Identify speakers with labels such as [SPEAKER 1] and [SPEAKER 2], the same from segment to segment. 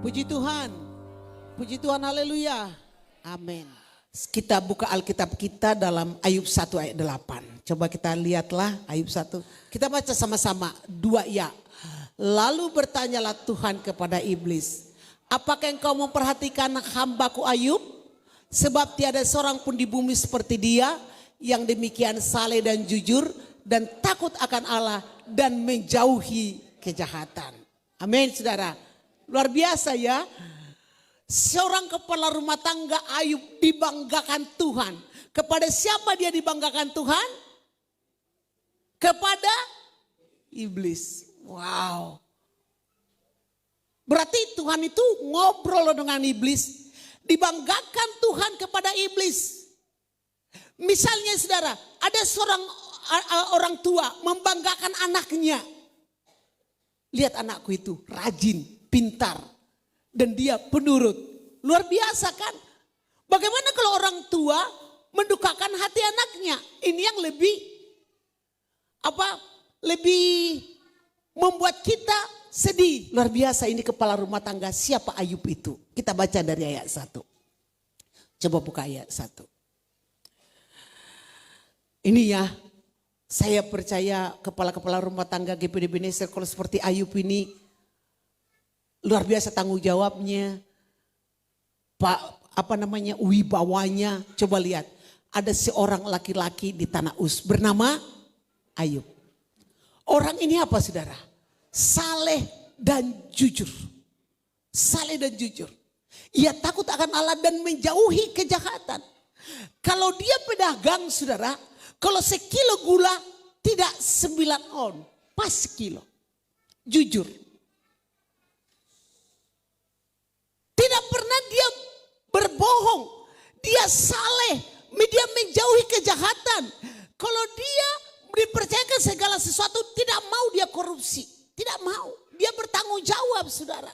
[SPEAKER 1] Puji Tuhan. Puji Tuhan, haleluya. Amin. Kita buka Alkitab kita dalam Ayub 1 ayat 8. Coba kita lihatlah Ayub 1. Kita baca sama-sama 2 ya. Lalu bertanyalah Tuhan kepada iblis. Apakah engkau memperhatikan hambaku Ayub? Sebab tiada seorang pun di bumi seperti dia yang demikian saleh dan jujur dan takut akan Allah dan menjauhi kejahatan. Amin saudara. Luar biasa ya. Seorang kepala rumah tangga Ayub dibanggakan Tuhan. Kepada siapa dia dibanggakan Tuhan? Kepada iblis. Wow. Berarti Tuhan itu ngobrol dengan iblis. Dibanggakan Tuhan kepada iblis. Misalnya saudara, ada seorang orang tua membanggakan anaknya. Lihat anakku itu rajin, pintar. Dan dia penurut. Luar biasa kan? Bagaimana kalau orang tua mendukakan hati anaknya? Ini yang lebih membuat kita sedih. Luar biasa, ini kepala rumah tangga siapa Ayub itu? Kita baca dari ayat 1. Coba buka ayat 1. Ini ya, saya percaya kepala-kepala rumah tangga GPD Ebenezer kalau seperti Ayub ini luar biasa tanggung jawabnya, wibawanya. Coba lihat, ada seorang laki-laki di tanah Uz bernama Ayub. Orang ini apa saudara? Saleh dan jujur. Saleh dan jujur. Ia takut akan Allah dan menjauhi kejahatan. Kalau dia pedagang saudara, kalau sekilo gula tidak 9 on, pas sekilo. Jujur. Tidak pernah dia berbohong. Dia saleh. Dia menjauhi kejahatan. Kalau dia dipercayakan segala sesuatu, tidak mau dia korupsi. Tidak mau. Dia bertanggung jawab saudara.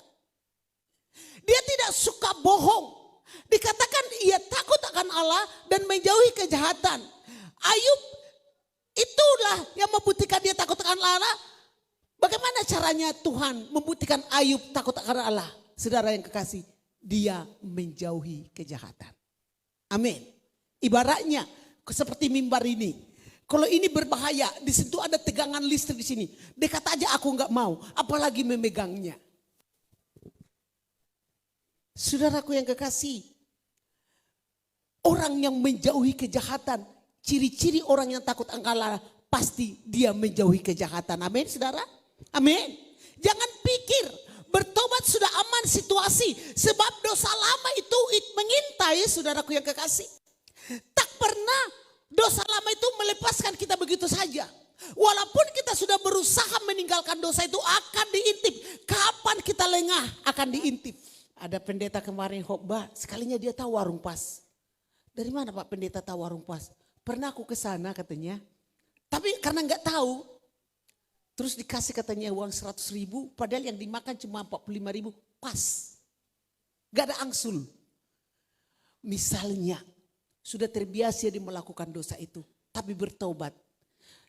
[SPEAKER 1] Dia tidak suka bohong. Dikatakan ia takut akan Allah dan menjauhi kejahatan. Ayub itulah yang membuktikan dia takut akan Allah. Bagaimana caranya Tuhan membuktikan Ayub takut akan Allah? Saudara yang kekasih, dia menjauhi kejahatan. Amin. Ibaratnya seperti mimbar ini. Kalau ini berbahaya, di situ ada tegangan listrik di sini. Dekat aja aku nggak mau, apalagi memegangnya. Saudaraku yang kekasih, orang yang menjauhi kejahatan, ciri-ciri orang yang takut akan Allah, pasti dia menjauhi kejahatan. Amin saudara? Amin. Jangan pikir bertobat sudah aman situasi. Sebab dosa lama itu mengintai saudaraku yang kekasih. Tak pernah dosa lama itu melepaskan kita begitu saja. Walaupun kita sudah berusaha meninggalkan dosa itu akan diintip. Kapan kita lengah akan diintip. Ada pendeta kemarin khotbah, sekalinya dia tahu warung pas. Dari mana Pak pendeta tahu warung pas? Pernah aku ke sana katanya. Tapi karena nggak tahu, terus dikasih katanya uang 100.000, padahal yang dimakan cuma 45.000, pas. Gak ada angsul. Misalnya, sudah terbiasa dia melakukan dosa itu, tapi bertobat.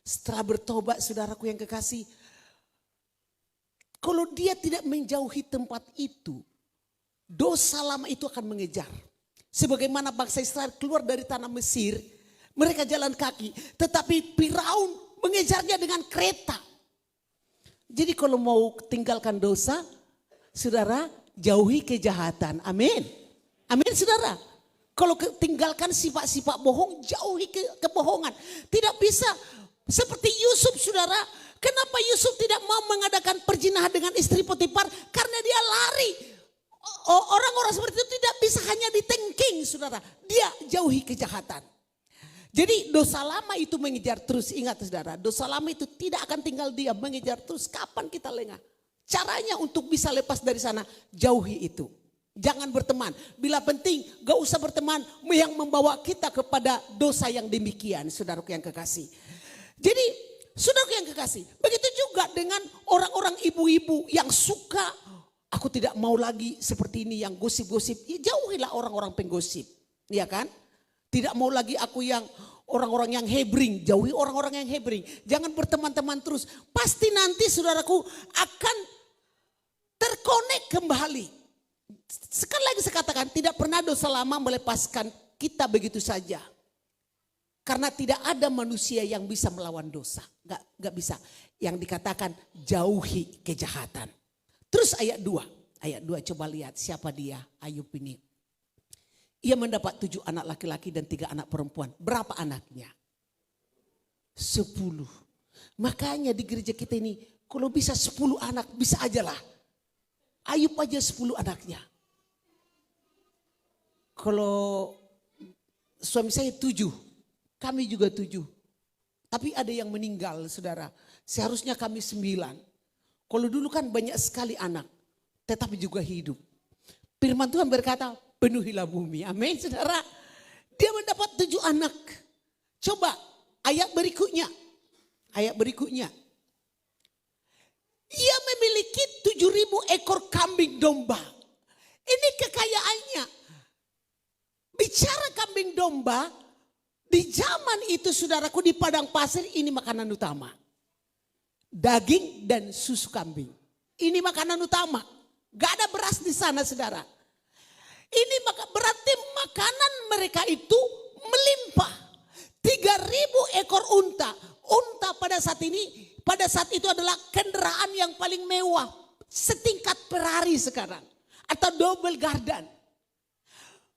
[SPEAKER 1] Setelah bertobat saudaraku yang kekasih, kalau dia tidak menjauhi tempat itu, dosa lama itu akan mengejar. Sebagaimana bangsa Israel keluar dari tanah Mesir, mereka jalan kaki, tetapi Firaun mengejarnya dengan kereta. Jadi kalau mau tinggalkan dosa, saudara jauhi kejahatan. Amin. Amin saudara. Kalau tinggalkan sifat-sifat bohong, jauhi kebohongan. Tidak bisa seperti Yusuf saudara. Kenapa Yusuf tidak mau mengadakan perzinahan dengan istri Potifar? Karena dia lari. Orang-orang seperti itu tidak bisa hanya ditengking saudara. Dia jauhi kejahatan. Jadi dosa lama itu mengejar terus. Ingat saudara, dosa lama itu tidak akan tinggal diam, mengejar terus. Kapan kita lengah? Caranya untuk bisa lepas dari sana, jauhi itu. Jangan berteman. Bila penting gak usah berteman yang membawa kita kepada dosa yang demikian. Saudaraku yang kekasih. Jadi saudaraku yang kekasih, begitu juga dengan orang-orang ibu-ibu yang suka, aku tidak mau lagi seperti ini yang gosip-gosip. Ya, jauhilah orang-orang penggosip. Iya kan? Tidak mau lagi aku yang orang-orang yang hebring. Jauhi orang-orang yang hebring. Jangan berteman-teman terus. Pasti nanti saudaraku akan terkonek kembali. Sekali lagi saya katakan, tidak pernah dosa lama melepaskan kita begitu saja. Karena tidak ada manusia yang bisa melawan dosa. Gak bisa. Yang dikatakan jauhi kejahatan. Terus ayat 2. Ayat 2 coba lihat siapa dia Ayub ini. Ia mendapat 7 anak laki-laki dan 3 anak perempuan. Berapa anaknya? 10. Makanya di gereja kita ini kalau bisa 10 anak bisa aja lah. Ayub aja 10 anaknya. Kalau suami saya 7. Kami juga 7. Tapi ada yang meninggal saudara. Seharusnya kami 9. Kalau dulu kan banyak sekali anak. Tetapi juga hidup. Firman Tuhan berkata penuhilah bumi. Amin saudara. Dia mendapat 7 anak. Coba ayat berikutnya. Ayat berikutnya. Ia memiliki 7.000 ekor kambing domba. Ini kekayaannya. Bicara kambing domba. Di zaman itu saudaraku di padang pasir ini makanan utama. Daging dan susu kambing. Ini makanan utama. Gak ada beras di sana saudara. Ini berarti makanan mereka itu melimpah. 3.000 ekor unta. Unta pada saat itu adalah kendaraan yang paling mewah. Setingkat Ferrari sekarang. Atau double garden.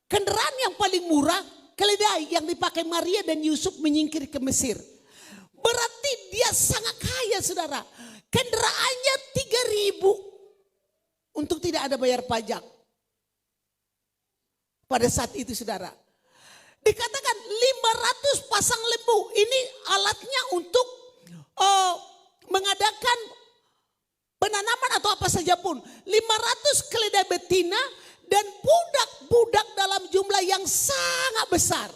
[SPEAKER 1] Kendaraan yang paling murah. Keledai yang dipakai Maria dan Yusuf menyingkir ke Mesir. Berarti dia sangat kaya saudara. Kendaraannya 3.000. Untuk tidak ada bayar pajak. Pada saat itu saudara. Dikatakan 500 pasang lembu. Ini alatnya untuk mengadakan penanaman atau apa saja pun. 500 keledai betina. Dan budak-budak dalam jumlah yang sangat besar.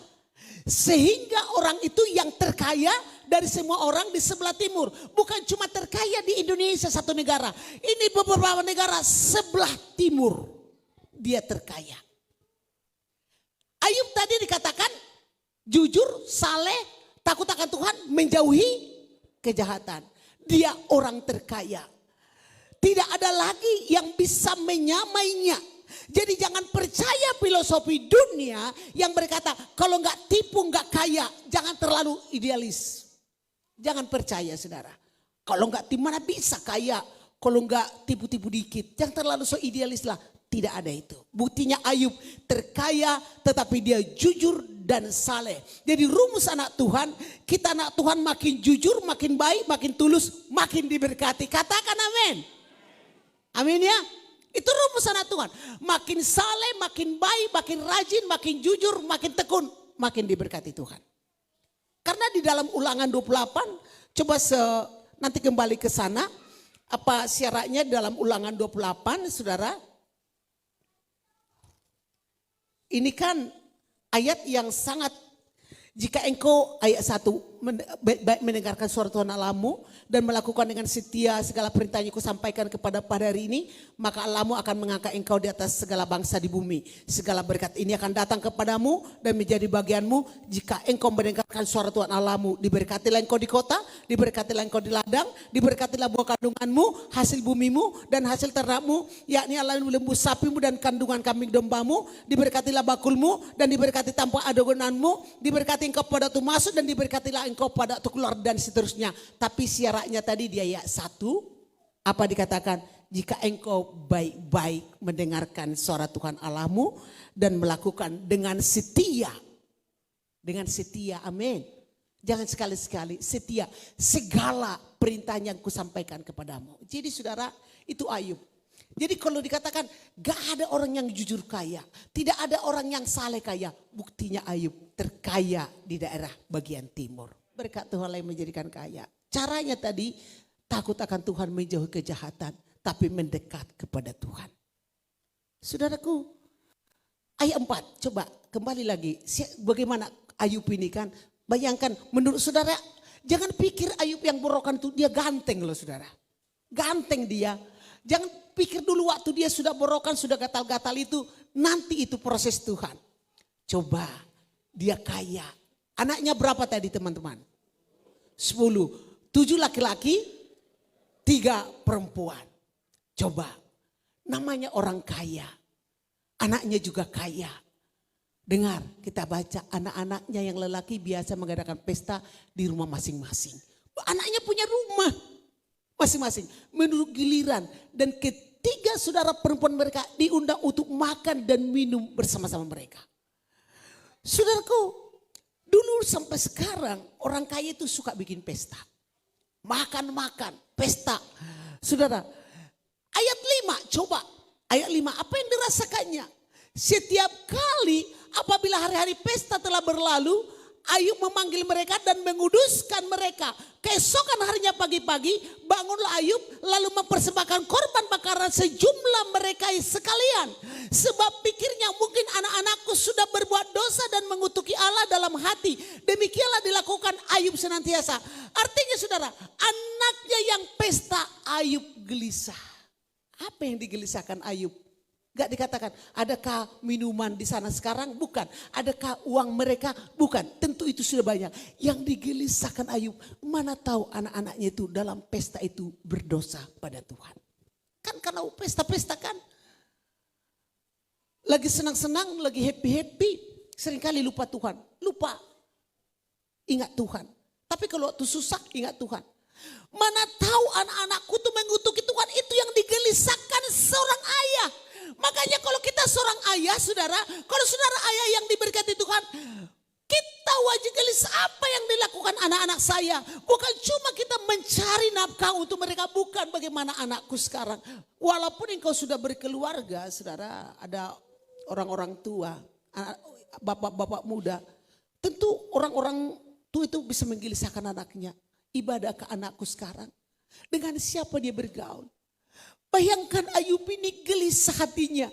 [SPEAKER 1] Sehingga orang itu yang terkaya dari semua orang di sebelah timur. Bukan cuma terkaya di Indonesia satu negara. Ini beberapa negara sebelah timur. Dia terkaya. Ayub tadi dikatakan jujur, saleh, takut akan Tuhan, menjauhi kejahatan. Dia orang terkaya. Tidak ada lagi yang bisa menyamainya. Jadi jangan percaya filosofi dunia yang berkata kalau nggak tipu nggak kaya, jangan terlalu idealis. Jangan percaya saudara. Kalau nggak tipu mana bisa kaya, kalau nggak tipu-tipu dikit, jangan terlalu so idealis lah. Tidak ada itu. Buktinya Ayub terkaya tetapi dia jujur dan saleh. Jadi rumus anak Tuhan, kita anak Tuhan makin jujur, makin baik, makin tulus, makin diberkati. Katakan amin. Amin ya. Itu rumus anak Tuhan. Makin saleh, makin baik, makin rajin, makin jujur, makin tekun. Makin diberkati Tuhan. Karena di dalam Ulangan 28, coba nanti kembali ke sana. Apa syaratnya dalam Ulangan 28 saudara? Ini kan ayat yang sangat, jika engkau ayat 1 mendengarkan suara Tuhan Allahmu dan melakukan dengan setia segala perintah yang ku sampaikan pada hari ini, maka Allahmu akan mengangkat engkau di atas segala bangsa di bumi. Segala berkat ini akan datang kepadamu dan menjadi bagianmu jika engkau mendengarkan suara Tuhan Allahmu. Diberkatilah engkau di kota, diberkatilah engkau di ladang, diberkatilah buah kandunganmu, hasil bumimu dan hasil ternakmu, yakni lembu sapimu dan kandungan kambing dombamu. Diberkatilah bakulmu dan diberkati tanpa adogananmu, diberkati engkau pada waktu masuk dan diberkatilah engkau pada waktu keluar dan seterusnya. Tapi syaratnya tadi di ayat 1 apa dikatakan? Jika engkau baik-baik mendengarkan suara Tuhan Allahmu dan melakukan dengan setia. Dengan setia, amin. Jangan sekali-sekali, setia. Segala perintah yang kusampaikan kepadamu. Jadi saudara, itu Ayub. Jadi kalau dikatakan gak ada orang yang jujur kaya. Tidak ada orang yang saleh kaya. Buktinya Ayub terkaya di daerah bagian timur. Berkat Tuhan yang menjadikan kaya. Caranya tadi takut akan Tuhan, menjauhi kejahatan. Tapi mendekat kepada Tuhan. Saudaraku, ayat 4 coba kembali lagi. Bagaimana Ayub ini kan. Bayangkan menurut saudara, jangan pikir Ayub yang borokan itu dia ganteng loh saudara. Ganteng dia. Jangan pikir dulu waktu dia sudah borokan, sudah gatal-gatal itu. Nanti itu proses Tuhan. Coba dia kaya. Anaknya berapa tadi teman-teman? 10. 7 laki-laki, 3 perempuan. Coba namanya orang kaya. Anaknya juga kaya. Dengar, kita baca anak-anaknya yang lelaki biasa mengadakan pesta di rumah masing-masing. Anaknya punya rumah masing-masing. Menurut giliran dan ketiga saudara perempuan mereka diundang untuk makan dan minum bersama-sama mereka. Saudaraku, dulu sampai sekarang orang kaya itu suka bikin pesta. Makan-makan, pesta. Saudara, ayat 5 coba. Ayat 5 apa yang dirasakannya? Setiap kali apabila hari-hari pesta telah berlalu, Ayub memanggil mereka dan menguduskan mereka. Keesokan harinya pagi-pagi bangunlah Ayub lalu mempersembahkan korban bakaran sejumlah mereka sekalian. Sebab pikirnya mungkin anak-anakku sudah berbuat dosa dan mengutuki Allah dalam hati. Demikianlah dilakukan Ayub senantiasa. Artinya saudara, anaknya yang pesta Ayub gelisah. Apa yang digelisahkan Ayub? Gak dikatakan, adakah minuman di sana sekarang? Bukan. Adakah uang mereka? Bukan. Tentu itu sudah banyak. Yang digelisahkan Ayub, mana tahu anak-anaknya itu dalam pesta itu berdosa pada Tuhan. Kan karena pesta-pesta kan. Lagi senang-senang, lagi happy-happy. Seringkali lupa Tuhan. Lupa. Ingat Tuhan. Tapi kalau waktu susah, ingat Tuhan. Mana tahu anak-anakku tuh mengutuki Tuhan, itu yang digelisahkan seorang ayah. Makanya kalau kita seorang ayah saudara, kalau saudara ayah yang diberkati Tuhan, kita wajib gelisah apa yang dilakukan anak-anak saya. Bukan cuma kita mencari nafkah untuk mereka, bukan bagaimana anakku sekarang. Walaupun engkau sudah berkeluarga saudara, ada orang-orang tua, bapak-bapak muda. Tentu orang-orang tua itu bisa menggelisahkan anaknya. Ibadah ke anakku sekarang, dengan siapa dia bergaul. Bayangkan Ayub ini gelisah hatinya.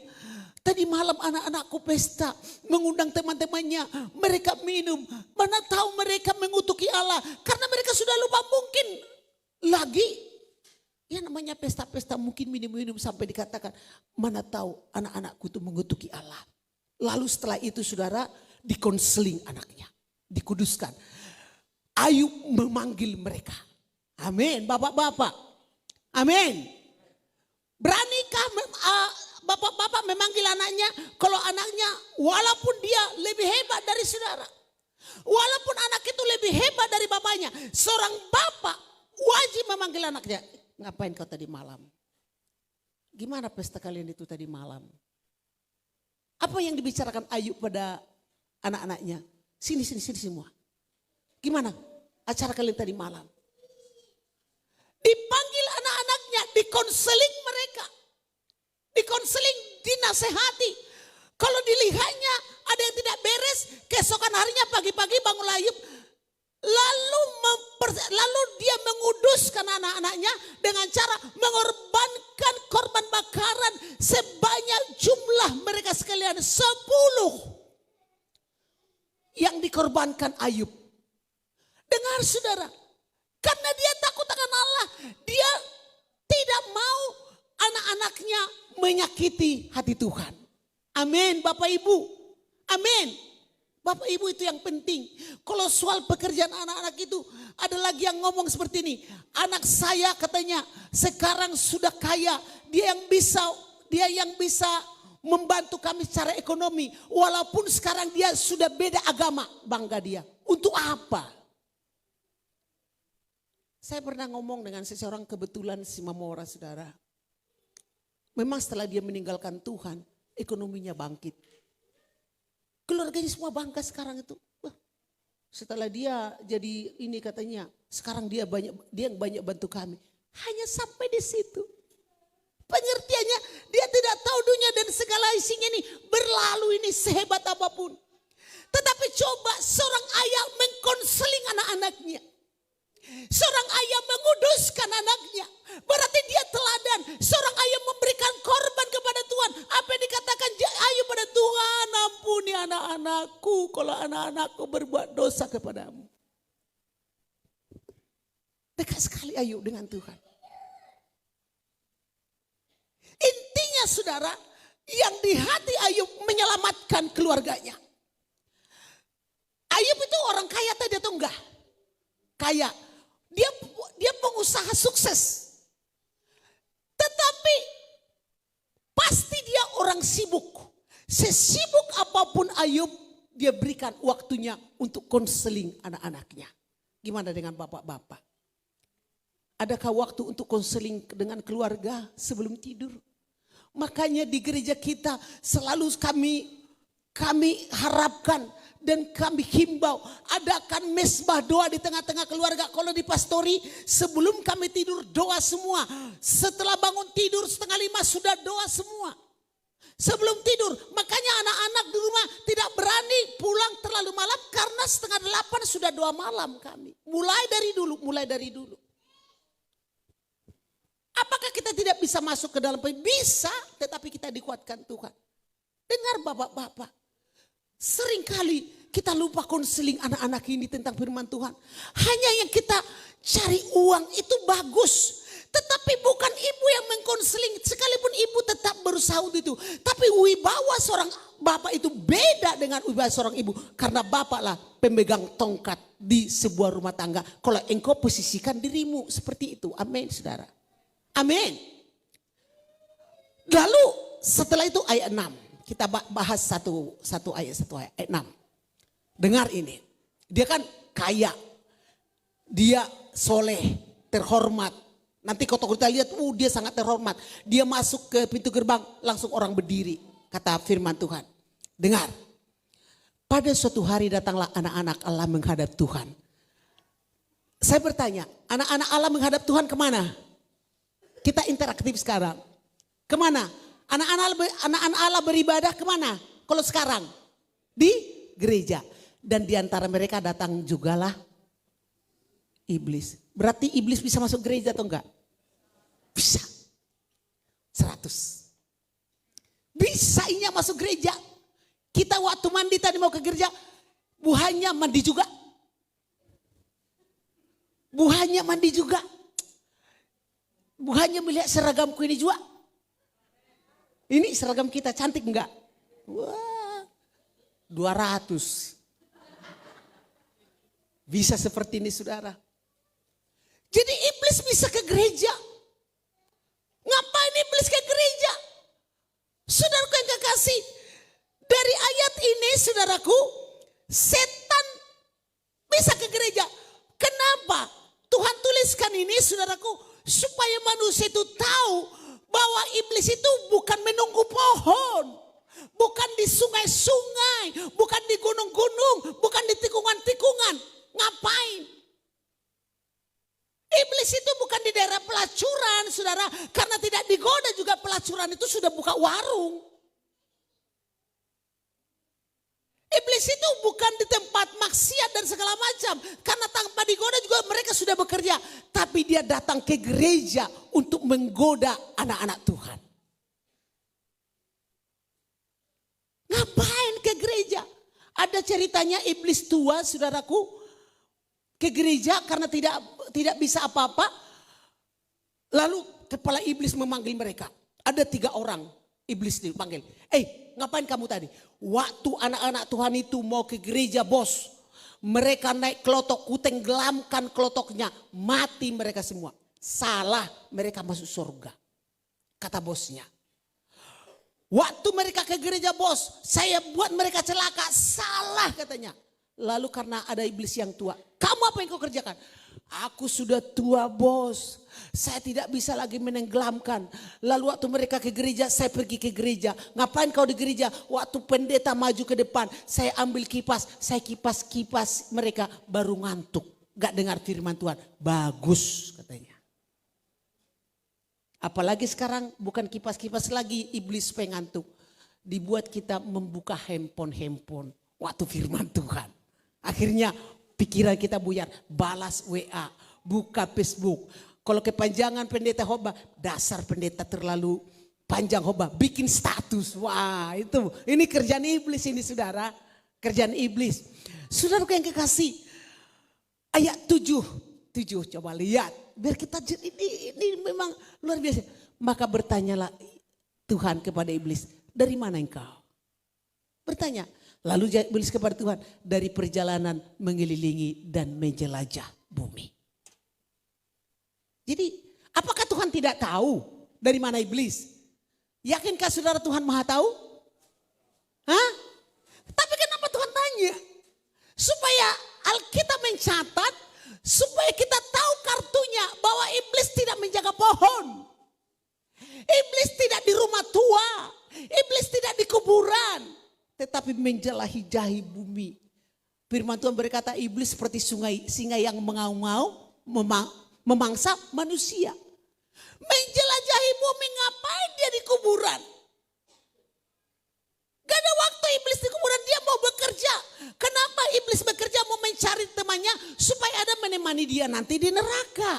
[SPEAKER 1] Tadi malam anak-anakku pesta, mengundang teman-temannya, mereka minum. Mana tahu mereka mengutuki Allah, karena mereka sudah lupa mungkin lagi. Ya namanya pesta-pesta mungkin minum-minum sampai dikatakan, mana tahu anak-anakku itu mengutuki Allah. Lalu setelah itu saudara, dikonseling anaknya, dikuduskan. Ayub memanggil mereka. Amin, bapak-bapak. Amin. Beranikah bapak-bapak memanggil anaknya kalau anaknya walaupun dia lebih hebat dari saudara. Walaupun anak itu lebih hebat dari bapaknya. Seorang bapak wajib memanggil anaknya. Ngapain kau tadi malam? Gimana pesta kalian itu tadi malam? Apa yang dibicarakan Ayub pada anak-anaknya? Sini semua. Gimana acara kalian tadi malam? Dipanggil anak-anaknya, dikonseling mereka. Dikonseling, dinasehati. Kalau dilihatnya ada yang tidak beres, keesokan harinya pagi-pagi bangun Ayub. Lalu dia menguduskan anak-anaknya dengan cara mengorbankan korban bakaran sebanyak jumlah mereka sekalian 10. Yang dikorbankan Ayub. Dengar saudara, karena dia takut akan Allah, dia tidak mau anak-anaknya menyakiti hati Tuhan. Amin Bapak Ibu, amin. Bapak Ibu itu yang penting. Kalau soal pekerjaan anak-anak itu, ada lagi yang ngomong seperti ini. Anak saya katanya sekarang sudah kaya, dia yang bisa membantu kami secara ekonomi. Walaupun sekarang dia sudah beda agama, bangga dia. Untuk apa? Saya pernah ngomong dengan seseorang kebetulan si Mamora saudara. Memang setelah dia meninggalkan Tuhan, ekonominya bangkit. Keluarganya semua bangga sekarang itu. Wah, setelah dia jadi ini katanya, sekarang dia yang banyak bantu kami. Hanya sampai di situ. Pengertiannya dia tidak tahu dunia dan segala isinya ini berlalu ini sehebat apapun. Tetapi coba seorang ayah mengkonseling anak-anaknya. Seorang ayah menguduskan anaknya. Berarti dia teladan. Seorang ayah memberikan korban kepada Tuhan. Apa yang dikatakan Ayub pada Tuhan, ampuni anak-anakku kalau anak-anakku berbuat dosa kepadamu. Dekat sekali Ayub dengan Tuhan. Intinya saudara, yang di hati Ayub menyelamatkan keluarganya. Ayub itu orang kaya tadi atau enggak? Kaya. Dia pengusaha sukses. Tetapi pasti dia orang sibuk. Sesibuk apapun Ayub, dia berikan waktunya untuk konseling anak-anaknya. Gimana dengan bapak-bapak? Adakah waktu untuk konseling dengan keluarga sebelum tidur? Makanya di gereja kita selalu kami harapkan dan kami himbau adakan mesbah doa di tengah-tengah keluarga. Kalau di pastori sebelum kami tidur doa semua. Setelah bangun tidur 4:30 sudah doa semua. Sebelum tidur, makanya anak-anak di rumah tidak berani pulang terlalu malam karena 7:30 sudah doa malam kami. Mulai dari dulu. Apakah kita tidak bisa masuk ke dalam? Bisa, tetapi kita dikuatkan Tuhan. Dengar bapak-bapak, seringkali kita lupa konseling anak-anak ini tentang firman Tuhan. Hanya yang kita cari uang itu bagus. Tetapi bukan ibu yang mengkonseling, sekalipun ibu tetap berusaha untuk itu. Tapi wibawa seorang bapak itu beda dengan wibawa seorang ibu. Karena bapaklah pemegang tongkat di sebuah rumah tangga. Kalau engkau posisikan dirimu seperti itu. Amin saudara. Amin. Lalu setelah itu ayat 6. Kita bahas satu ayat 6. Dengar ini. Dia kan kaya. Dia soleh, terhormat. Nanti kalau kita lihat, dia sangat terhormat. Dia masuk ke pintu gerbang, langsung orang berdiri. Kata firman Tuhan. Dengar. Pada suatu hari datanglah anak-anak Allah menghadap Tuhan. Saya bertanya, anak-anak Allah menghadap Tuhan kemana? Kita interaktif sekarang. Kemana? Anak-anak Allah beribadah kemana? Kalau sekarang? Di gereja. Dan di antara mereka datang jugalah iblis. Berarti iblis bisa masuk gereja atau enggak? Bisa. 100. Bisa ini masuk gereja. Kita waktu mandi tadi mau ke gereja. Buahnya mandi juga. Buahnya mandi juga. Buahnya melihat seragamku ini juga. Ini seragam kita cantik enggak? Wah, 200. Bisa seperti ini saudara. Jadi iblis bisa ke gereja. Ngapain iblis ke gereja? Saudaraku yang kekasih. Dari ayat ini saudaraku. Setan bisa ke gereja. Kenapa? Tuhan tuliskan ini saudaraku. Supaya manusia itu tahu. Bahwa iblis itu bukan menunggu pohon. Bukan di sungai-sungai. Bukan di gunung-gunung. Bukan di tikungan-tikungan. Ngapain? Iblis itu bukan di daerah pelacuran, saudara. Karena tidak digoda juga pelacuran itu sudah buka warung. Iblis itu bukan di tempat maksiat dan segala macam. Karena tanpa digoda juga mereka sudah bekerja. Tapi dia datang ke gereja untuk menggoda anak-anak Tuhan. Ngapain ke gereja? Ada ceritanya iblis tua, saudaraku. Ke gereja karena tidak bisa apa-apa. Lalu kepala iblis memanggil mereka. Ada 3 orang iblis dipanggil. Ngapain kamu tadi? Waktu anak-anak Tuhan itu mau ke gereja bos. Mereka naik kelotok, kutenggelamkan kelotoknya. Mati mereka semua. Salah, mereka masuk surga. Kata bosnya. Waktu mereka ke gereja bos, saya buat mereka celaka. Salah katanya. Lalu karena ada iblis yang tua. Kamu apa yang kau kerjakan? Aku sudah tua bos. Saya tidak bisa lagi menenggelamkan. Lalu waktu mereka ke gereja, saya pergi ke gereja. Ngapain kau di gereja? Waktu pendeta maju ke depan, saya ambil kipas. Saya kipas-kipas mereka baru ngantuk. Gak dengar firman Tuhan. Bagus katanya. Apalagi sekarang bukan kipas-kipas lagi iblis pengantuk. Dibuat kita membuka handphone. Waktu firman Tuhan. Akhirnya pikiran kita buyar, balas WA, buka Facebook. Kalau kepanjangan pendeta khotbah, dasar pendeta terlalu panjang khotbah, bikin status. Wah itu, ini kerjaan iblis ini saudara, kerjaan iblis. Saudaraku yang kekasih, ayat 7 coba lihat. Biar kita, ini memang luar biasa. Maka bertanyalah Tuhan kepada iblis, dari mana engkau? Bertanya. Lalu iblis kepada Tuhan, dari perjalanan mengelilingi dan menjelajah bumi. Jadi apakah Tuhan tidak tahu dari mana iblis? Yakinkah saudara Tuhan maha tahu? Hah? Tapi kenapa Tuhan tanya? Supaya Alkitab mencatat, supaya kita tahu kartunya bahwa iblis tidak menjaga pohon. Iblis tidak di rumah tua, iblis tidak di kuburan, tetapi menjelajahi bumi. Firman Tuhan berkata iblis seperti singa yang mengaum-ngaum memangsa manusia. Menjelajahi bumi, ngapain dia di kuburan? Gak ada waktu iblis di kuburan, dia mau bekerja. Kenapa iblis bekerja mau mencari temannya supaya ada menemani dia nanti di neraka.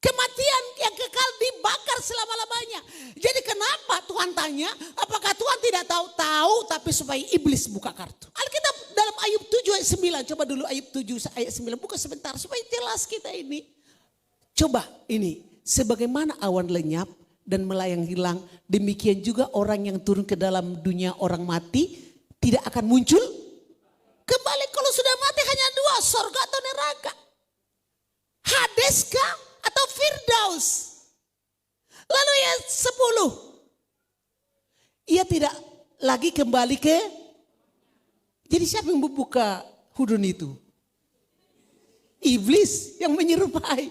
[SPEAKER 1] Kematian yang kekal dibakar selama-lamanya. Jadi kenapa Tuhan tanya, apakah Tuhan tidak tahu tapi supaya iblis buka kartu. Alkitab dalam Ayub 7 ayat 9, coba dulu Ayub 7 ayat 9, buka sebentar supaya jelas kita ini. Coba ini, sebagaimana awan lenyap dan melayang hilang, demikian juga orang yang turun ke dalam dunia orang mati tidak akan muncul kembali. Kalau sudah mati hanya dua, sorga atau neraka. Hades kah atau Firdaus? Lalu yang 10, ia tidak lagi kembali ke. Jadi siapa yang membuka hudun itu? Iblis yang menyerupai.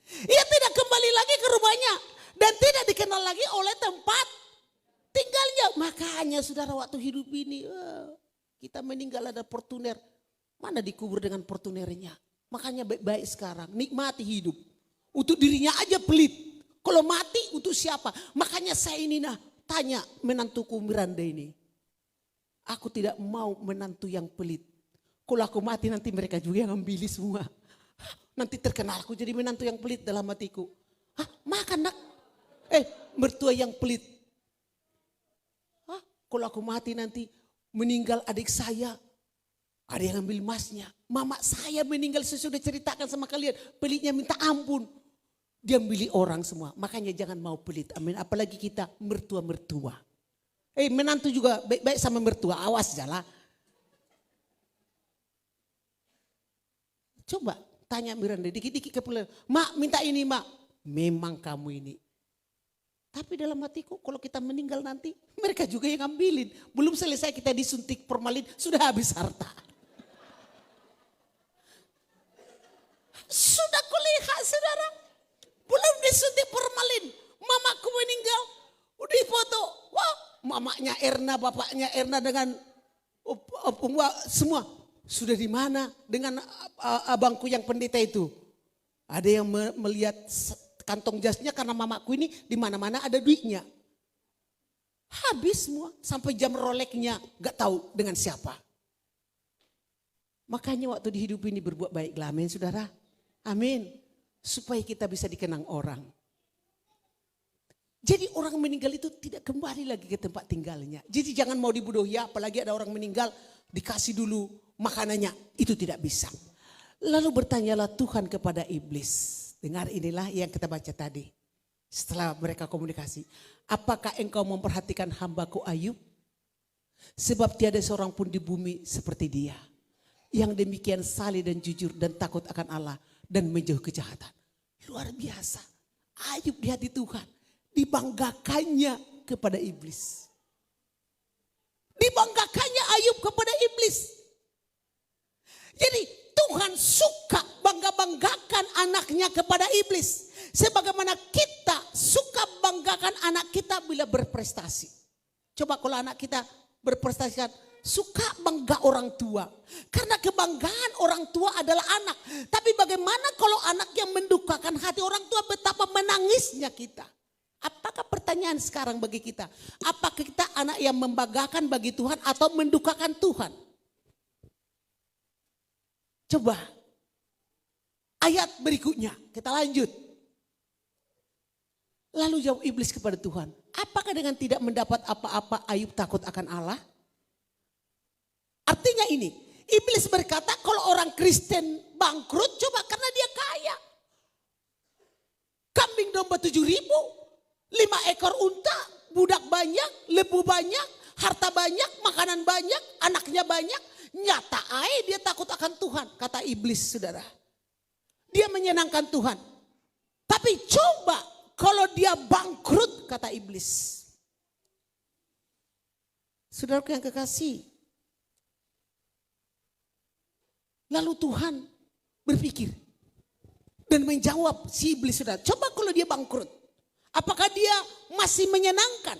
[SPEAKER 1] Ia tidak kembali lagi ke rumahnya dan tidak dikenal lagi oleh tempat tinggalnya. Makanya saudara, waktu hidup ini kita meninggal ada portuner. Mana dikubur dengan portunernya? Makanya baik-baik sekarang, nikmati hidup. Untuk dirinya aja pelit. Kalau mati untuk siapa? Makanya saya ini tanya menantuku Miranda ini. Aku tidak mau menantu yang pelit. Kalau aku mati nanti mereka juga yang ambil semua. Nanti terkenal aku jadi menantu yang pelit dalam hatiku. Makan nak. Mertua yang pelit. Kalau aku mati nanti meninggal adik saya. Ada yang ambil emasnya. Mama saya meninggal, saya sudah ceritakan sama kalian. Pelitnya minta ampun. Dia milih orang semua. Makanya jangan mau pelit. Amin. Apalagi kita mertua-mertua. Menantu juga baik-baik sama mertua. Awas jalan. Coba tanya Miranda. Dikit-dikit ke pulang. Mak minta ini mak. Memang kamu ini. Tapi dalam hatiku kalau kita meninggal nanti. Mereka juga yang ambilin. Belum selesai kita disuntik formalin. Sudah habis harta. Sudah kulihat saudara. Belum disuntik formalin. Mamaku meninggal. Udah foto. Wah, mamanya Erna, bapaknya Erna dengan semua. Sudah di mana dengan abangku yang pendeta itu. Ada yang melihat kantong jasnya karena mamaku ini di mana-mana ada duitnya. Habis semua. Sampai jam Rolexnya gak tahu dengan siapa. Makanya waktu di hidup ini berbuat baiklah. Amin saudara. Amin. Supaya kita bisa dikenang orang. Jadi orang meninggal itu tidak kembali lagi ke tempat tinggalnya. Jadi jangan mau dibodohi, apalagi ada orang meninggal dikasih dulu makanannya. Itu tidak bisa. Lalu bertanyalah Tuhan kepada iblis. Dengar inilah yang kita baca tadi. Setelah mereka komunikasi. Apakah engkau memperhatikan hambaku Ayub? Sebab tiada seorang pun di bumi seperti dia. Yang demikian saleh dan jujur dan takut akan Allah. Dan menjauh kejahatan. Luar biasa. Ayub di hati Tuhan. Dibanggakannya kepada iblis. Dibanggakannya Ayub kepada iblis. Jadi Tuhan suka bangga-banggakan anaknya kepada iblis. Sebagaimana kita suka banggakan anak kita bila berprestasi. Coba kalau anak kita berprestasi kan. Suka bangga orang tua. Karena kebanggaan orang tua adalah anak. Tapi bagaimana kalau anak yang mendukakan hati orang tua, betapa menangisnya kita. Apakah pertanyaan sekarang bagi kita? Apakah kita anak yang membanggakan bagi Tuhan atau mendukakan Tuhan? Coba. Ayat berikutnya, kita lanjut. Lalu jawab iblis kepada Tuhan. Apakah dengan tidak mendapat apa-apa Ayub takut akan Allah? Artinya ini, iblis berkata kalau orang Kristen bangkrut coba karena dia kaya. Kambing domba 7.000, 5 ekor unta, budak banyak, lembu banyak, harta banyak, makanan banyak, anaknya banyak. Nyata aja dia takut akan Tuhan, kata iblis saudara. Dia menyenangkan Tuhan. Tapi coba kalau dia bangkrut, kata iblis. Saudaraku yang kekasih. Lalu Tuhan berpikir dan menjawab si iblis, saudara. Coba kalau dia bangkrut, apakah dia masih menyenangkan?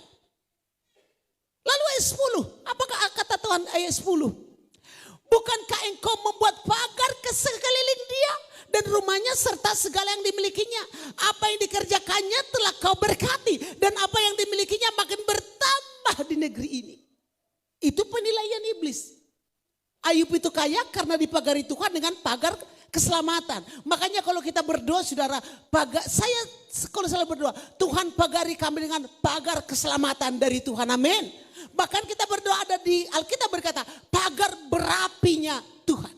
[SPEAKER 1] Lalu ayat 10, apakah kata Tuhan ayat 10? Bukankah engkau membuat pagar ke sekeliling dia dan rumahnya serta segala yang dimilikinya? Apa yang dikerjakannya telah kau berkati dan apa yang dimilikinya makin bertambah di negeri ini. Itu penilaian iblis. Ayub itu kaya karena dipagari Tuhan dengan pagar keselamatan. Makanya kalau kita berdoa, saudara, kalau saya berdoa, Tuhan pagari kami dengan pagar keselamatan dari Tuhan. Amin. Bahkan kita berdoa, ada di Alkitab berkata, pagar berapinya Tuhan.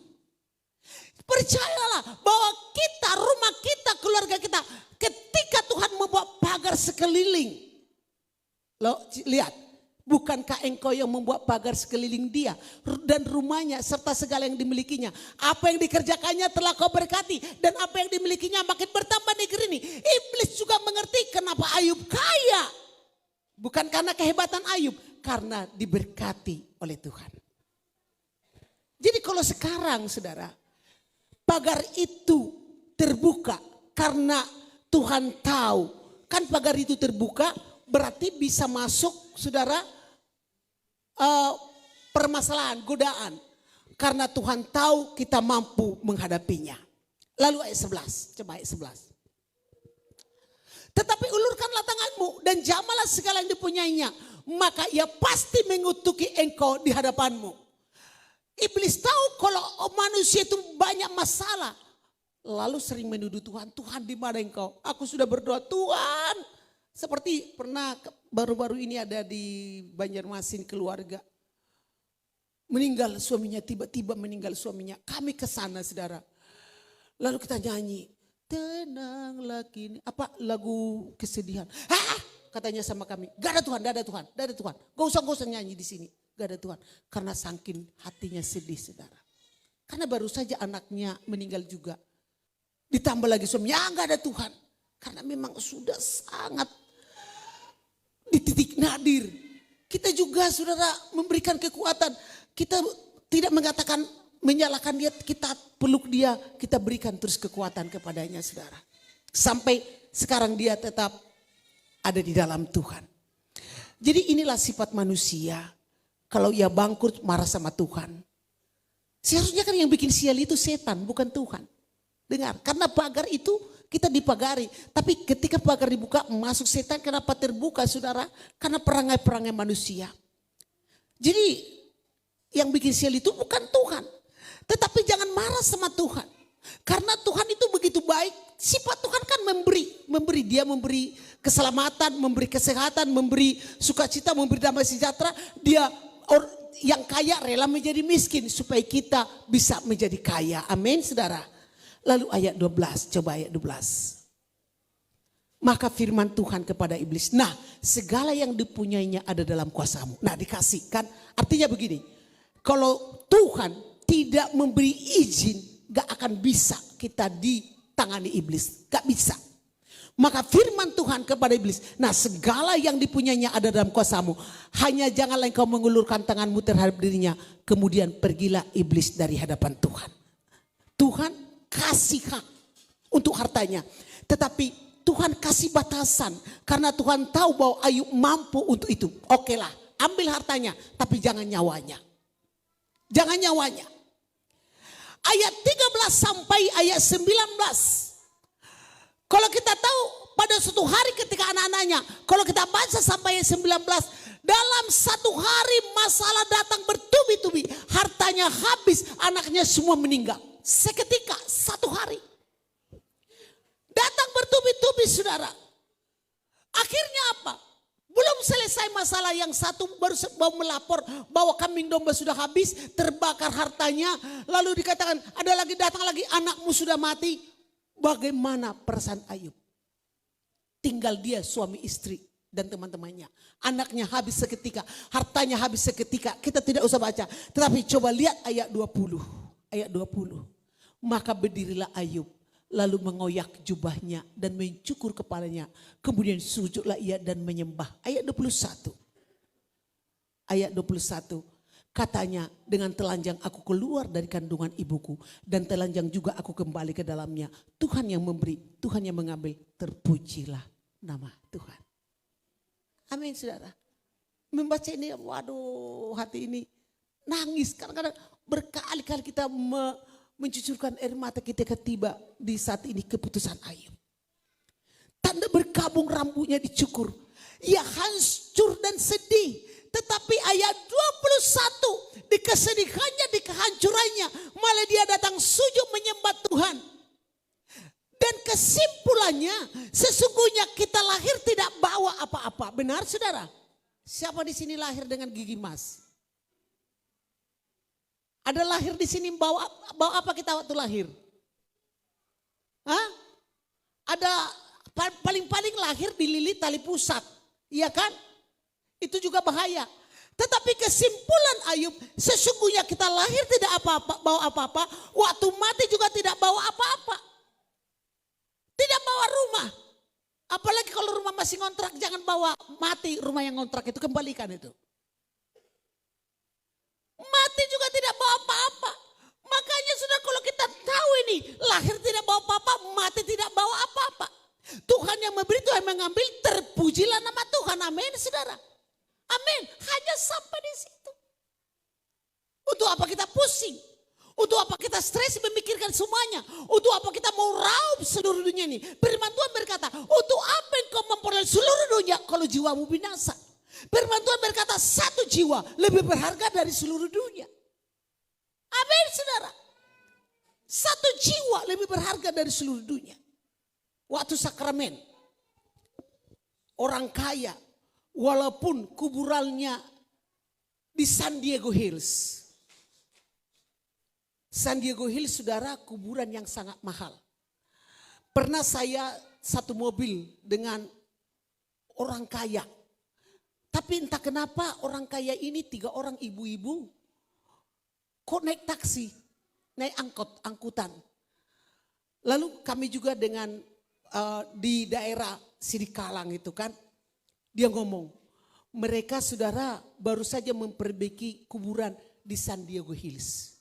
[SPEAKER 1] Percayalah bahwa kita, rumah kita, keluarga kita, ketika Tuhan membuat pagar sekeliling. Loh, lihat. Bukankah engkau yang membuat pagar sekeliling dia dan rumahnya serta segala yang dimilikinya. Apa yang dikerjakannya telah kau berkati dan apa yang dimilikinya makin bertambah negeri ini. Iblis juga mengerti kenapa Ayub kaya. Bukan karena kehebatan Ayub, karena diberkati oleh Tuhan. Jadi kalau sekarang saudara, pagar itu terbuka karena Tuhan tahu. Kan pagar itu terbuka berarti bisa masuk saudara, permasalahan, godaan. Karena Tuhan tahu kita mampu menghadapinya. Lalu ayat 11, coba ayat 11. Tetapi ulurkanlah tanganmu dan jamalah segala yang dipunyainya. Maka ia pasti mengutuki engkau di hadapanmu. Iblis tahu kalau manusia itu banyak masalah. Lalu sering menuduh Tuhan, Tuhan di mana engkau? Aku sudah berdoa, Tuhan. Seperti pernah baru-baru ini ada di Banjarmasin keluarga. Meninggal suaminya, tiba-tiba meninggal suaminya. Kami ke sana saudara. Lalu kita nyanyi. Tenanglah kini. Apa lagu kesedihan. Katanya sama kami. Gak ada Tuhan, gak ada Tuhan, gak ada Tuhan. Gak usah nyanyi di sini. Gak ada Tuhan. Karena saking hatinya sedih saudara. Karena baru saja anaknya meninggal juga. Ditambah lagi suaminya, gak ada Tuhan. Karena memang sudah sangat di titik nadir. Kita juga saudara memberikan kekuatan. Kita tidak mengatakan menyalahkan dia, kita peluk dia, kita berikan terus kekuatan kepadanya saudara. Sampai sekarang dia tetap ada di dalam Tuhan. Jadi inilah sifat manusia. Kalau ia bangkrut marah sama Tuhan. Seharusnya kan yang bikin sial itu setan, bukan Tuhan. Dengar, karena pagar itu kita dipagari. Tapi ketika pagar dibuka masuk setan, kenapa terbuka saudara? Karena perangai-perangai manusia. Jadi yang bikin sial itu bukan Tuhan. Tetapi jangan marah sama Tuhan. Karena Tuhan itu begitu baik. Sifat Tuhan kan memberi. Dia memberi keselamatan, memberi kesehatan, memberi sukacita, memberi damai sejahtera. Dia yang kaya rela menjadi miskin supaya kita bisa menjadi kaya. Amin saudara. Lalu ayat 12, coba ayat 12. Maka firman Tuhan kepada iblis, nah segala yang dipunyainya ada dalam kuasamu. Nah dikasihkan, artinya begini, kalau Tuhan tidak memberi izin, gak akan bisa kita ditangani iblis, gak bisa. Maka firman Tuhan kepada iblis, nah segala yang dipunyainya ada dalam kuasamu. Hanya janganlah engkau mengulurkan tanganmu terhadap dirinya. Kemudian pergilah iblis dari hadapan Tuhan. Tuhan kasih hak untuk hartanya. Tetapi Tuhan kasih batasan. Karena Tuhan tahu bahwa Ayub mampu untuk itu. Oke lah, ambil hartanya. Tapi jangan nyawanya. Jangan nyawanya. Ayat 13 sampai ayat 19. Kalau kita tahu pada suatu hari ketika anak-anaknya. Kalau kita baca sampai ayat 19. Dalam satu hari masalah datang bertubi-tubi. Hartanya habis, anaknya semua meninggal. Seketika, satu hari. Datang bertubi-tubi saudara. Akhirnya apa? Belum selesai masalah, yang satu baru mau melapor bahwa kambing domba sudah habis, terbakar hartanya. Lalu dikatakan ada lagi, datang lagi, anakmu sudah mati. Bagaimana perasaan Ayub? Tinggal dia, suami istri dan teman-temannya. Anaknya habis seketika, hartanya habis seketika. Kita tidak usah baca. Tetapi coba lihat ayat 20. Ayat 20. Maka berdirilah Ayub, lalu mengoyak jubahnya dan mencukur kepalanya. Kemudian sujudlah ia dan menyembah. Ayat 21. ayat 21. Katanya, dengan telanjang aku keluar dari kandungan ibuku dan telanjang juga aku kembali ke dalamnya. Tuhan yang memberi, Tuhan yang mengambil, terpujilah nama Tuhan. Amin saudara. Membaca ini, waduh hati ini nangis. Kadang-kadang berkali-kali kita mencucurkan air mata ketika tiba di saat ini keputusan Ayub. Tanda berkabung rambutnya dicukur. Ia hancur dan sedih. Tetapi ayat 21, di kesedihannya, di kehancurannya, malah dia datang sujud menyembah Tuhan. Dan kesimpulannya, sesungguhnya kita lahir tidak bawa apa-apa. Benar saudara? Siapa di sini lahir dengan gigi emas? Ada lahir di sini bawa apa kita waktu lahir? Hah? Ada paling-paling lahir dililit tali pusat. Iya kan? Itu juga bahaya. Tetapi kesimpulan Ayub, sesungguhnya kita lahir tidak bawa apa-apa, waktu mati juga tidak bawa apa-apa. Tidak bawa rumah. Apalagi kalau rumah masih ngontrak, jangan bawa mati rumah yang ngontrak itu, kembalikan itu. Mati juga tidak bawa apa-apa. Makanya sudah kalau kita tahu ini, lahir tidak bawa apa-apa, mati tidak bawa apa-apa. Tuhan yang memberi, Tuhan mengambil, terpujilah nama Tuhan. Amin saudara. Amin. Hanya sampai di situ. Untuk apa kita pusing? Untuk apa kita stres memikirkan semuanya? Untuk apa kita mau raup seluruh dunia ini? Firman Tuhan berkata, untuk apa engkau memperoleh seluruh dunia kalau jiwamu binasa? Firman Tuhan berkata, satu jiwa lebih berharga dari seluruh dunia. Amin saudara. Satu jiwa lebih berharga dari seluruh dunia. Waktu sakramen, orang kaya, walaupun kuburannya di San Diego Hills. San Diego Hills saudara, kuburan yang sangat mahal. Pernah saya satu mobil dengan orang kaya. Tapi entah kenapa orang kaya ini 3 orang ibu-ibu kok naik taksi, naik angkutan. Lalu kami juga dengan di daerah Sidikalang itu kan. Dia ngomong, mereka saudara baru saja memperbaiki kuburan di San Diego Hills.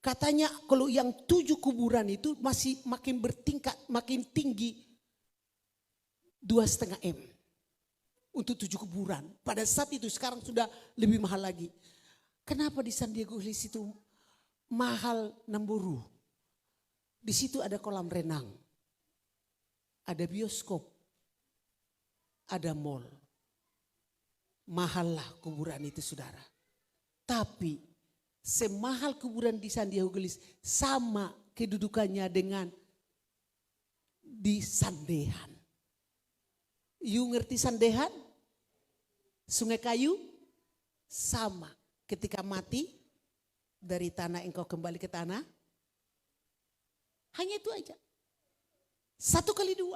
[SPEAKER 1] Katanya kalau yang 7 kuburan itu masih makin bertingkat, makin tinggi 2,5 M. Untuk 7 kuburan. Pada saat itu sekarang sudah lebih mahal lagi. Kenapa di San Diego Hills itu mahal Namburu? Di situ ada kolam renang. Ada bioskop. Ada mall. Mahal lah kuburan itu saudara. Tapi semahal kuburan di San Diego Hills sama kedudukannya dengan di Sandehan. You ngerti Sandehan? Sungai kayu? Sama. Ketika mati dari tanah engkau kembali ke tanah. Hanya itu aja. 1x2.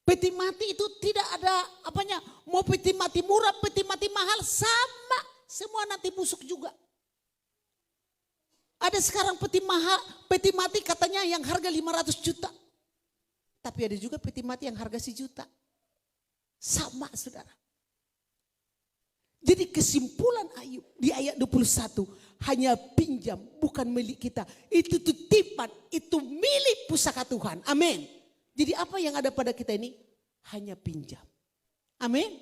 [SPEAKER 1] Peti mati itu tidak ada apanya. Mau peti mati murah, peti mati mahal sama. Semua nanti busuk juga. Ada sekarang peti mati katanya yang harga 500 juta. Tapi ada juga peti mati yang harga 1 juta. Sama saudara. Jadi kesimpulan Ayub di ayat 21. Hanya pinjam, bukan milik kita. Itu titipan, itu milik pusaka Tuhan. Amin. Jadi apa yang ada pada kita ini? Hanya pinjam. Amin.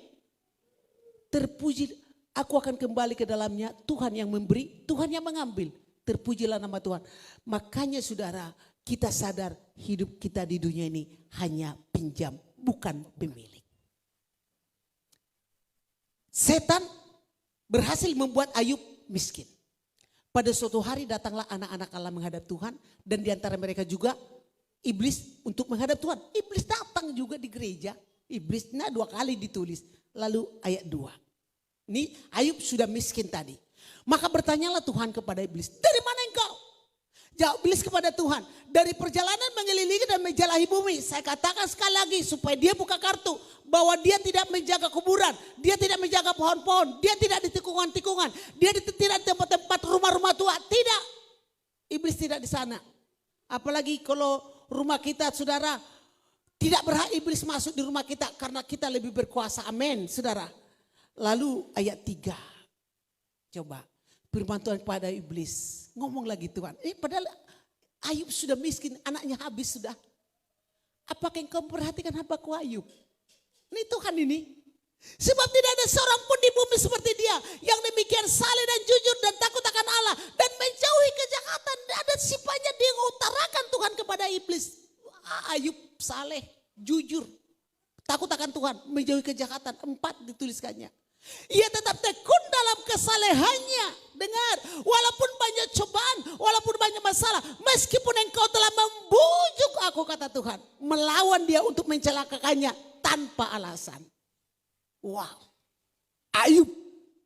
[SPEAKER 1] Terpuji, aku akan kembali ke dalamnya. Tuhan yang memberi, Tuhan yang mengambil. Terpujilah nama Tuhan. Makanya saudara, kita sadar hidup kita di dunia ini hanya pinjam, bukan pemilik. Setan berhasil membuat Ayub miskin. Pada suatu hari datanglah anak-anak Allah menghadap Tuhan. Dan di antara mereka juga iblis untuk menghadap Tuhan. Iblis datang juga di gereja. Iblis 2 kali ditulis. Lalu ayat 2. Ini Ayub sudah miskin tadi. Maka bertanyalah Tuhan kepada iblis. Dari mana engkau? Jawab iblis kepada Tuhan. Dari perjalanan mengelilingi dan menjelahi bumi. Saya katakan sekali lagi supaya dia buka kartu. Bahwa dia tidak menjaga kuburan. Dia tidak menjaga pohon-pohon. Dia tidak di tikungan-tikungan. Dia tidak di tempat-tempat rumah-rumah tua. Tidak. Iblis tidak di sana. Apalagi kalau rumah kita saudara. Tidak berhak iblis masuk di rumah kita. Karena kita lebih berkuasa. Amin saudara. Lalu ayat 3. Coba firman Tuhan kepada iblis. Ngomong lagi Tuhan. Padahal Ayub sudah miskin, anaknya habis sudah. Apakah engkau memperhatikan hambaku Ayub? Ini Tuhan ini. Sebab tidak ada seorang pun di bumi seperti dia. Yang demikian saleh dan jujur dan takut akan Allah. Dan menjauhi kejahatan. Ada sifatnya dia mengutarakan Tuhan kepada iblis. Ayub saleh, jujur. Takut akan Tuhan, menjauhi kejahatan. 4 dituliskannya. Ia tetap tekun dalam kesalehannya. Dengar, walaupun banyak cobaan, walaupun banyak masalah, meskipun engkau telah membujuk aku, kata Tuhan, melawan dia untuk mencelakakannya tanpa alasan. Wow, Ayub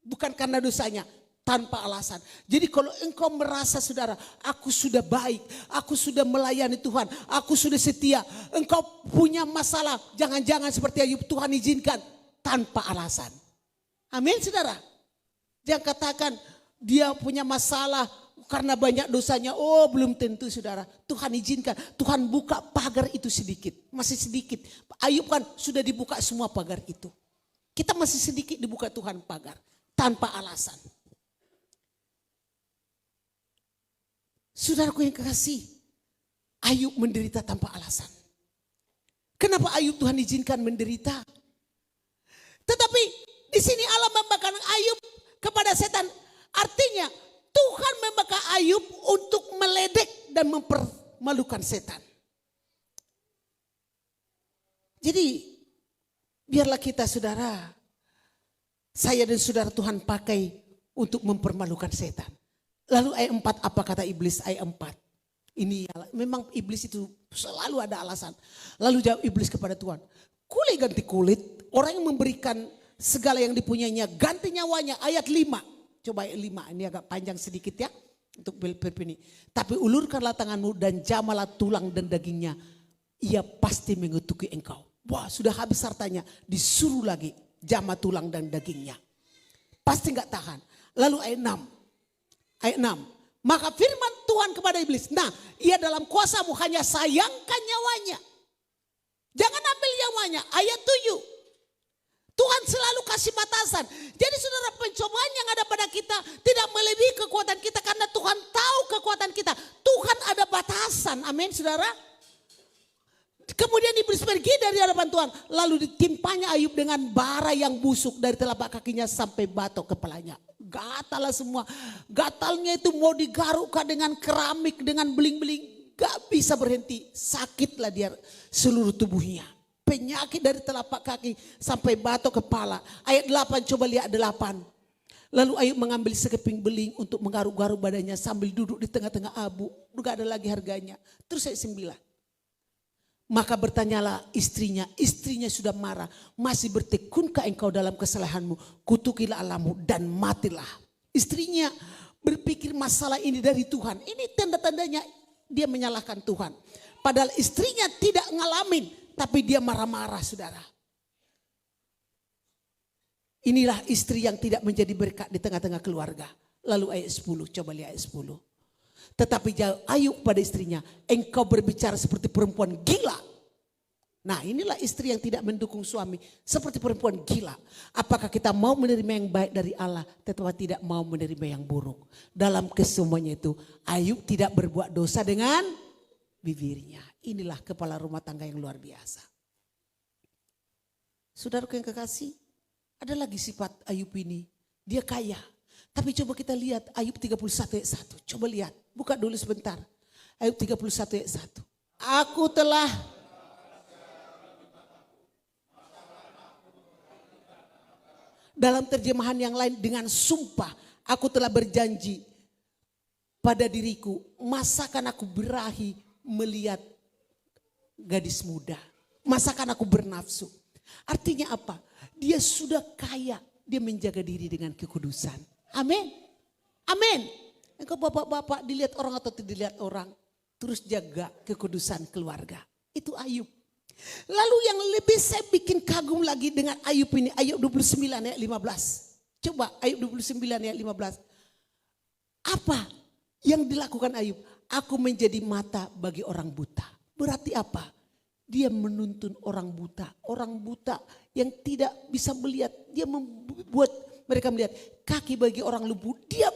[SPEAKER 1] bukan karena dosanya, tanpa alasan. Jadi kalau engkau merasa saudara, aku sudah baik, aku sudah melayani Tuhan, aku sudah setia, engkau punya masalah, jangan-jangan seperti Ayub, Tuhan izinkan tanpa alasan. Amin saudara. Jangan katakan dia punya masalah karena banyak dosanya. Oh belum tentu saudara. Tuhan izinkan. Tuhan buka pagar itu sedikit. Masih sedikit. Ayub kan sudah dibuka semua pagar itu. Kita masih sedikit dibuka Tuhan pagar. Tanpa alasan. Saudaraku yang kekasih. Ayub menderita tanpa alasan. Kenapa Ayub Tuhan izinkan menderita? Tetapi di sini Allah membakar Ayub kepada setan. Artinya Tuhan membakar Ayub untuk meledek dan mempermalukan setan. Jadi biarlah kita saudara, saya dan saudara Tuhan pakai untuk mempermalukan setan. Lalu ayat 4 apa kata iblis ayat 4. Ini memang iblis itu selalu ada alasan. Lalu jawab iblis kepada Tuhan. Kulit ganti kulit, orang yang memberikan segala yang dipunyainya ganti nyawanya. Ayat 5. Coba ayat 5. Ini agak panjang sedikit ya. Untuk ini. Tapi ulurkanlah tanganmu dan jamalah tulang dan dagingnya. Ia pasti mengutuki engkau. Wah sudah habis hartanya. Disuruh lagi jamah tulang dan dagingnya. Pasti gak tahan. Lalu ayat 6. Ayat 6. Maka firman Tuhan kepada iblis. Nah ia dalam kuasamu, hanya sayangkan nyawanya. Jangan ambil nyawanya. Ayat 7. Tuhan selalu kasih batasan. Jadi saudara, pencobaan yang ada pada kita tidak melebihi kekuatan kita. Karena Tuhan tahu kekuatan kita. Tuhan ada batasan. Amin saudara. Kemudian iblis pergi dari hadapan Tuhan. Lalu ditimpanya Ayub dengan bara yang busuk. Dari telapak kakinya sampai batok kepalanya. Gatal semua. Gatalnya itu mau digarukkan dengan keramik, dengan beling-beling. Gak bisa berhenti. Sakitlah dia seluruh tubuhnya. Penyakit dari telapak kaki sampai batok kepala. Ayat 8, coba lihat 8. Lalu Ayub mengambil sekeping beling untuk menggaruk-garuk badannya sambil duduk di tengah-tengah abu. Gak ada lagi harganya. Terus ayat 9. Maka bertanyalah istrinya sudah marah. Masih bertekunkah engkau dalam kesalahanmu? Kutukilah Allahmu dan matilah. Istrinya berpikir masalah ini dari Tuhan. Ini tanda-tandanya dia menyalahkan Tuhan. Padahal istrinya tidak ngalamin. Tapi dia marah-marah saudara. Inilah istri yang tidak menjadi berkat di tengah-tengah keluarga. Lalu ayat 10, coba lihat ayat 10. Tetapi jawab Ayub pada istrinya, engkau berbicara seperti perempuan gila. Nah inilah istri yang tidak mendukung suami. Seperti perempuan gila. Apakah kita mau menerima yang baik dari Allah, tetapi tidak mau menerima yang buruk. Dalam kesemuanya itu Ayub tidak berbuat dosa dengan bibirnya. Inilah kepala rumah tangga yang luar biasa. Saudaraku yang kekasih, ada lagi sifat Ayub ini. Dia kaya. Tapi coba kita lihat Ayub 31 ayat 1. Coba lihat, buka dulu sebentar. Ayub 31 ayat 1. Aku telah dalam terjemahan yang lain dengan sumpah, aku telah berjanji pada diriku, masakan aku berahi melihat gadis muda. Masakan aku bernafsu. Artinya apa? Dia sudah kaya. Dia menjaga diri dengan kekudusan. Amin. Amin. Engkau bapak-bapak dilihat orang atau tidak dilihat orang. Terus jaga kekudusan keluarga. Itu Ayub. Lalu yang lebih saya bikin kagum lagi dengan Ayub ini. Ayub 29 ayat 15. Coba Ayub 29 ayat 15. Apa yang dilakukan Ayub? Aku menjadi mata bagi orang buta. Berarti apa? Dia menuntun orang buta yang tidak bisa melihat. Dia membuat mereka melihat. Kaki bagi orang lumpuh, dia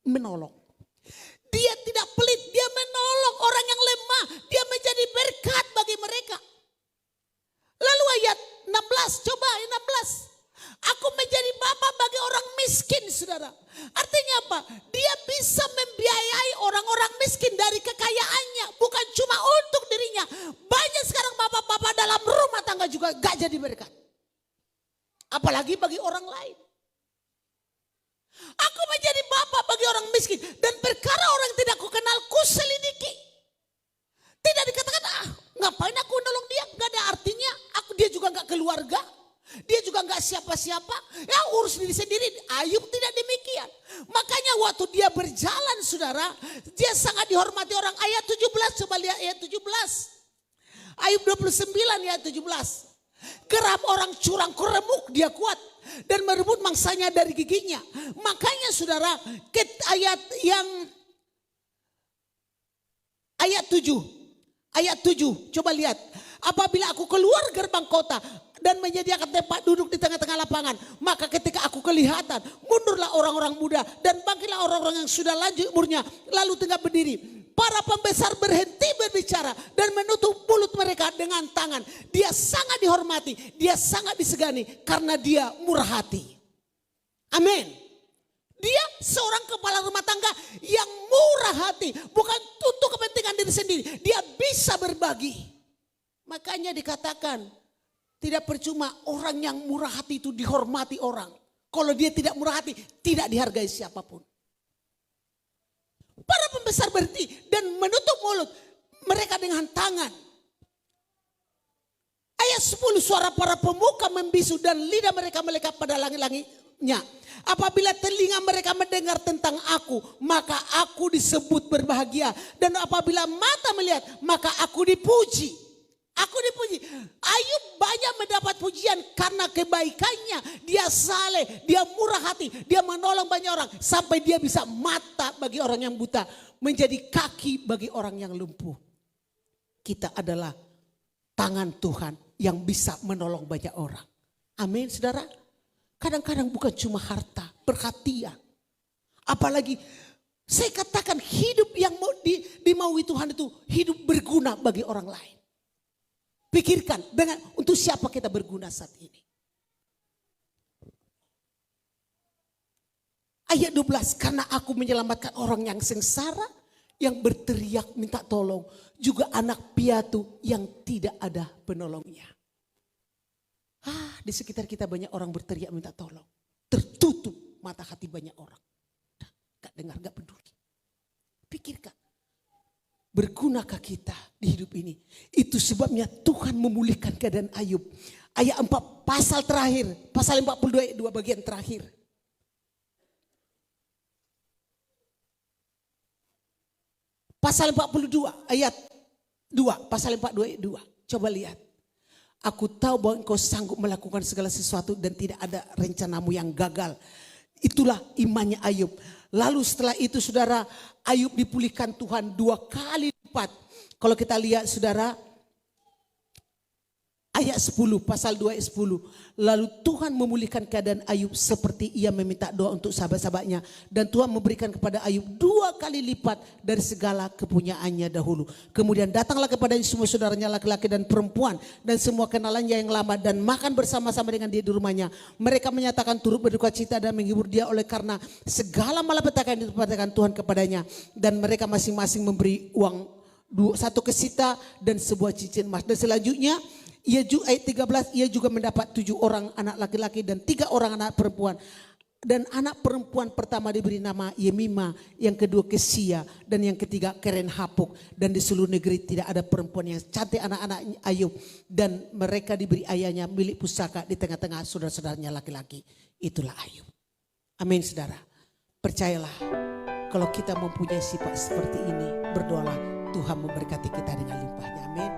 [SPEAKER 1] menolong. Dia tidak pelit, dia menolong orang yang lemah. Dia menjadi berkat bagi mereka. Lalu ayat 16, coba 16. Aku menjadi bapa bagi orang miskin, saudara. Artinya apa? Dia bisa membiayai orang-orang miskin dari kekayaannya. Bukan cuma untuk dirinya. Banyak sekarang bapak-bapak dalam rumah tangga juga gak jadi berkat. Apalagi bagi orang lain. Aku menjadi bapak bagi orang miskin. Dan perkara orang yang tidak aku kenal, ku selidiki. Tidak dikatakan, ngapain aku nolong dia? Gak ada artinya. Dia juga gak keluarga. Dia juga gak siapa-siapa. Ya urus diri sendiri. Ayub tidak demikian. Makanya waktu dia berjalan, saudara, dia sangat dihormati orang. Ayat 17, coba lihat ayat 17. Ayub 29 ayat 17. Geram orang curang kuremuk, dia kuat. Dan merebut mangsanya dari giginya. Makanya saudara, ayat 7. Ayat 7, coba lihat. Apabila aku keluar gerbang kota dan menyediakan tempat duduk di tengah-tengah lapangan, maka ketika aku kelihatan, mundurlah orang-orang muda dan bangkitlah orang-orang yang sudah lanjut umurnya, lalu tegak berdiri. Para pembesar berhenti berbicara dan menutup mulut mereka dengan tangan. Dia sangat dihormati, dia sangat disegani karena dia murah hati. Amin. Dia seorang kepala rumah tangga yang murah hati. Bukan untuk kepentingan diri sendiri. Dia bisa berbagi. Makanya dikatakan tidak percuma orang yang murah hati itu dihormati orang. Kalau dia tidak murah hati, tidak dihargai siapapun. Para pembesar berhenti dan menutup mulut mereka dengan tangan. Ayat 10, suara para pemuka membisu dan lidah mereka melekat pada langit-langitnya. Apabila telinga mereka mendengar tentang aku, maka aku disebut berbahagia. Dan apabila mata melihat, maka aku dipuji. Aku dipuji. Ayub banyak mendapat pujian karena kebaikannya. Dia saleh, dia murah hati, dia menolong banyak orang. Sampai dia bisa mata bagi orang yang buta, menjadi kaki bagi orang yang lumpuh. Kita adalah tangan Tuhan yang bisa menolong banyak orang. Amin, saudara. Kadang-kadang bukan cuma harta, perhatian. Apalagi saya katakan hidup yang dimaui Tuhan itu hidup berguna bagi orang lain. Pikirkan untuk siapa kita berguna saat ini. Ayat 12, karena aku menyelamatkan orang yang sengsara, yang berteriak minta tolong. Juga anak piatu yang tidak ada penolongnya. Di sekitar kita banyak orang berteriak minta tolong. Tertutup mata hati banyak orang. Gak dengar, gak peduli. Pikirkan. Bergunakah kita di hidup ini? Itu sebabnya Tuhan memulihkan keadaan Ayub. Ayat 4 pasal terakhir. Pasal 42 bagian terakhir. Pasal 42 ayat 2. Pasal 42 ayat 2. Coba lihat. Aku tahu bahwa engkau sanggup melakukan segala sesuatu dan tidak ada rencanamu yang gagal. Itulah imannya Ayub. Lalu setelah itu saudara, Ayub dipulihkan Tuhan 2 kali lipat. Kalau kita lihat saudara, ayat 10, pasal 2 ayat 10. Lalu Tuhan memulihkan keadaan Ayub seperti ia meminta doa untuk sahabat-sahabatnya. Dan Tuhan memberikan kepada Ayub 2 kali lipat dari segala kepunyaannya dahulu. Kemudian datanglah kepadanya semua saudaranya laki-laki dan perempuan. Dan semua kenalannya yang lama dan makan bersama-sama dengan dia di rumahnya. Mereka menyatakan turut berduka cita dan menghibur dia oleh karena segala malapetaka yang diperhatikan Tuhan kepadanya. Dan mereka masing-masing memberi uang 1 kesita dan sebuah cincin emas. Dan selanjutnya ayat 13, ia juga mendapat 7 orang anak laki-laki dan 3 orang anak perempuan. Dan anak perempuan pertama diberi nama Yemima, yang kedua Kesia, dan yang ketiga Keren Hapuk. Dan di seluruh negeri tidak ada perempuan yang cantik anak-anak Ayub. Dan mereka diberi ayahnya milik pusaka di tengah-tengah saudara-saudaranya laki-laki. Itulah Ayub. Amin saudara. Percayalah, kalau kita mempunyai sifat seperti ini, berdoalah Tuhan memberkati kita dengan limpahnya. Amin.